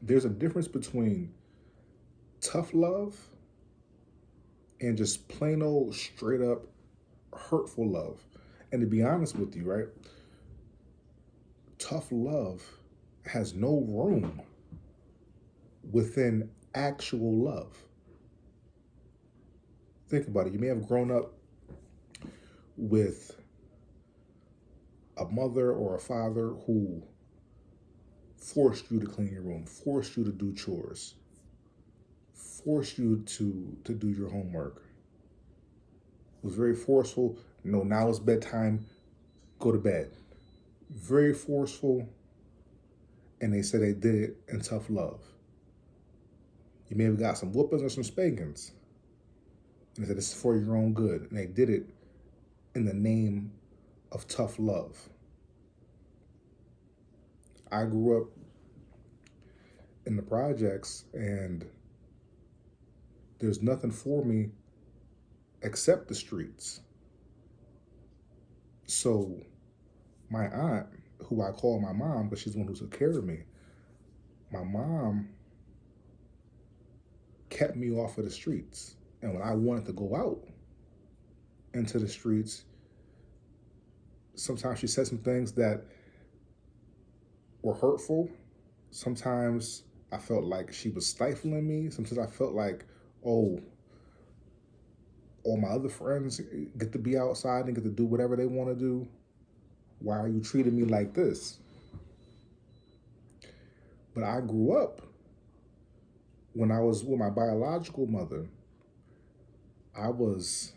There's a difference between tough love and just plain old straight up hurtful love. And to be honest with you, right, tough love has no room within actual love. Think about it. You may have grown up with a mother or a father who forced you to clean your room, forced you to do chores, forced you to do your homework. It was very forceful. No, now it's bedtime, go to bed. Very forceful, and they said they did it in tough love. You may have got some whoopings or some spankings, and they said this is for your own good, and they did it in the name of tough love. I grew up in the projects, and there's nothing for me except the streets. So my aunt, who I call my mom, but she's the one who took care of me, my mom kept me off of the streets. And when I wanted to go out into the streets, sometimes she said some things that were hurtful. Sometimes I felt like she was stifling me. Sometimes I felt like, oh, all my other friends get to be outside and get to do whatever they want to do. Why are you treating me like this? But I grew up, when I was with my biological mother, I was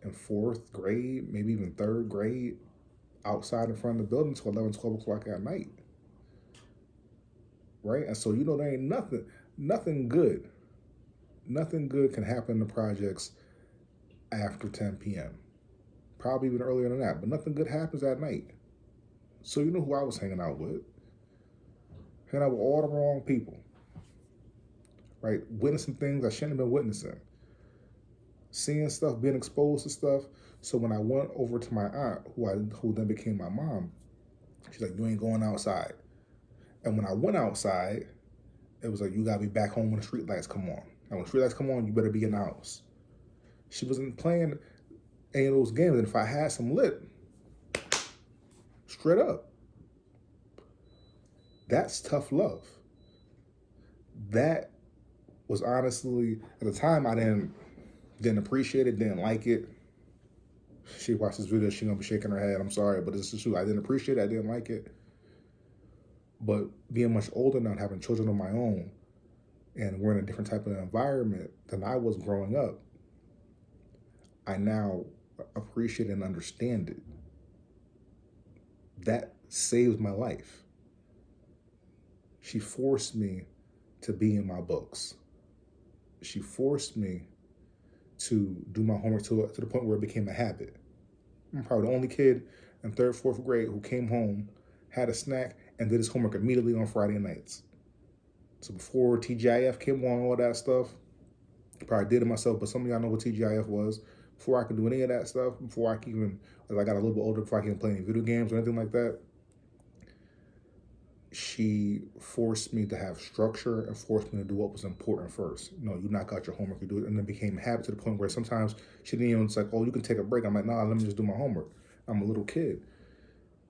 in fourth grade, maybe even third grade, outside in front of the building till 11, 12 o'clock at night. Right? And so, there ain't nothing good. Nothing good can happen in the projects after 10 p.m. Probably even earlier than that, but nothing good happens at night. So you know who I was hanging out with? Hanging out with all the wrong people. Right? Witnessing things I shouldn't have been witnessing. Seeing stuff, being exposed to stuff. So when I went over to my aunt, who then became my mom, she's like, you ain't going outside. And when I went outside, it was like, you gotta be back home when the street lights come on. And when the street lights come on, you better be in the house. She wasn't playing any of those games. And if I had some lip, straight up, that's tough love. That was honestly, at the time, I didn't appreciate it, didn't like it. She watched this video, she gonna be shaking her head. I'm sorry, but this is true. I didn't appreciate it, I didn't like it. But being much older now, having children of my own, and we're in a different type of environment than I was growing up, I now appreciate and understand it. That saves my life. She forced me to be in my books. She forced me to do my homework to the point where it became a habit. I'm probably the only kid in third, fourth grade who came home, had a snack, and did his homework immediately on Friday nights. So before TGIF came on, all that stuff, I probably did it myself, but some of y'all know what TGIF was. Before I could do any of that stuff, before I could even, as I got a little bit older, before I could even play any video games or anything like that, she forced me to have structure and forced me to do what was important first. No, you knock out your homework, you do it, and then became a habit to the point where sometimes she didn't even, it's like, oh, you can take a break. I'm like, nah, let me just do my homework. I'm a little kid.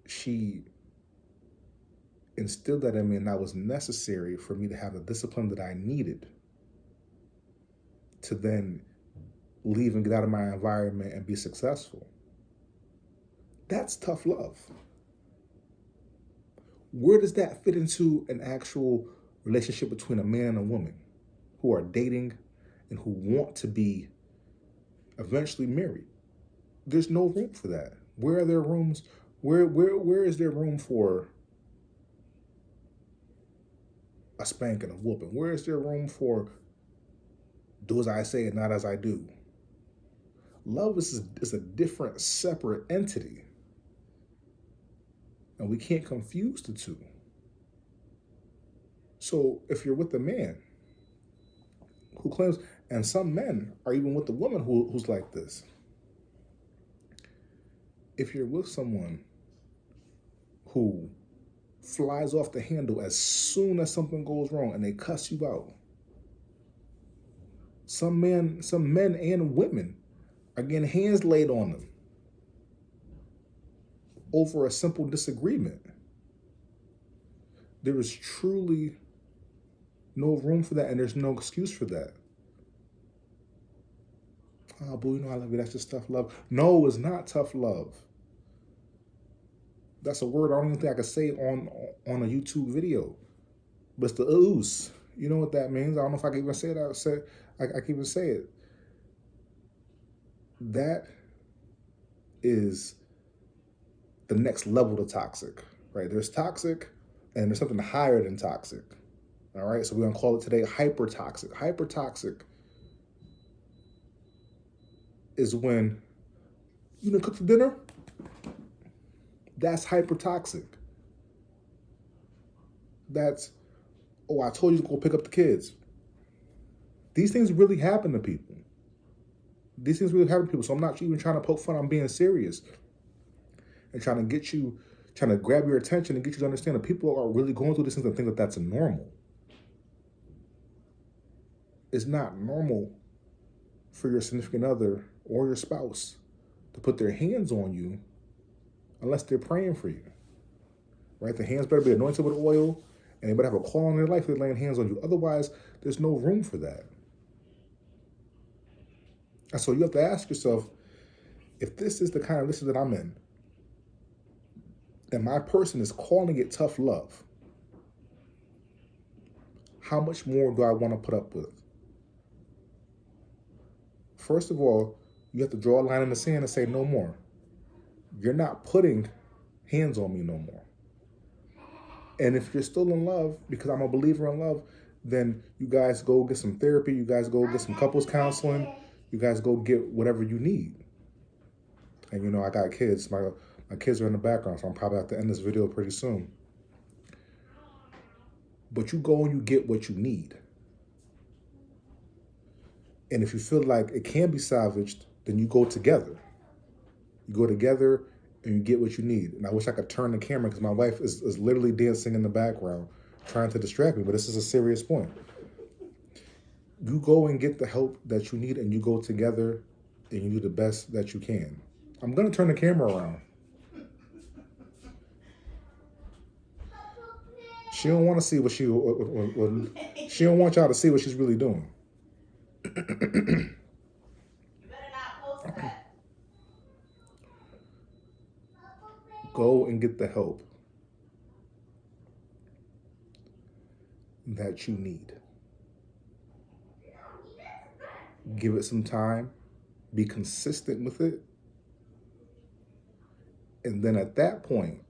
She instilled that in me, and that was necessary for me to have the discipline that I needed to then leave and get out of my environment and be successful. That's tough love. Where does that fit into an actual relationship between a man and a woman who are dating and who want to be eventually married? There's no room for that. Where are there rooms? Where is there room for a spanking, a whooping? Where is there room for do as I say and not as I do? Love is a different, separate entity. And we can't confuse the two. So if you're with a man who claims, and some men are even with the woman who's like this, if you're with someone who flies off the handle as soon as something goes wrong and they cuss you out. Some men and women are getting hands laid on them over a simple disagreement. There is truly no room for that, and there's no excuse for that. Oh, boo, you know I love you. That's just tough love. No, it's not tough love. That's a word I don't even think I could say on a YouTube video. But it's the ooze. You know what that means? I don't know if I can even say that. I can even say it. That is the next level to toxic, right? There's toxic, and there's something higher than toxic. All right, so we're gonna call it today hyper toxic. Hyper toxic is when you didn't cook for dinner. That's hyper toxic. That's, oh, I told you to go pick up the kids. These things really happen to people. These things really happen to people. So I'm not even trying to poke fun. I'm being serious and trying to grab your attention and get you to understand that people are really going through these things and think that that's normal. It's not normal for your significant other or your spouse to put their hands on you unless they're praying for you, right? The hands better be anointed with oil, and they better have a call on their life if they're laying hands on you. Otherwise, there's no room for that. And so you have to ask yourself, if this is the kind of relationship that I'm in, and my person is calling it tough love, how much more do I want to put up with? First of all, you have to draw a line in the sand and say no more. You're not putting hands on me no more. And if you're still in love, because I'm a believer in love, then you guys go get some therapy. You guys go get some couples counseling. You guys go get whatever you need. And you know, I got kids. My kids are in the background, so I'm probably have to end this video pretty soon. But you go and you get what you need. And if you feel like it can be salvaged, then you go together. You go together and you get what you need. And I wish I could turn the camera because my wife is literally dancing in the background trying to distract me, but this is a serious point. You go and get the help that you need and you go together and you do the best that you can. I'm going to turn the camera around. She don't want to see what she don't want y'all to see what she's really doing. You better not post that. Go and get the help that you need. Give it some time. Be consistent with it. And then at that point,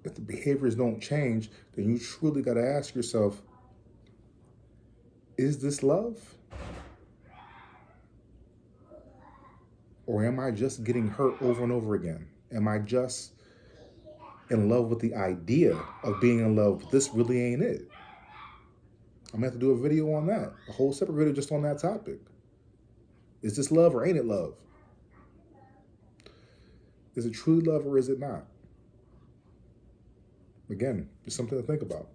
if the behaviors don't change, then you truly got to ask yourself, is this love? Or am I just getting hurt over and over again? Am I just in love with the idea of being in love, but this really ain't it? I'm gonna have to do a video on that, a whole separate video just on that topic. Is this love or ain't it love? Is it truly love or is it not? Again, just something to think about.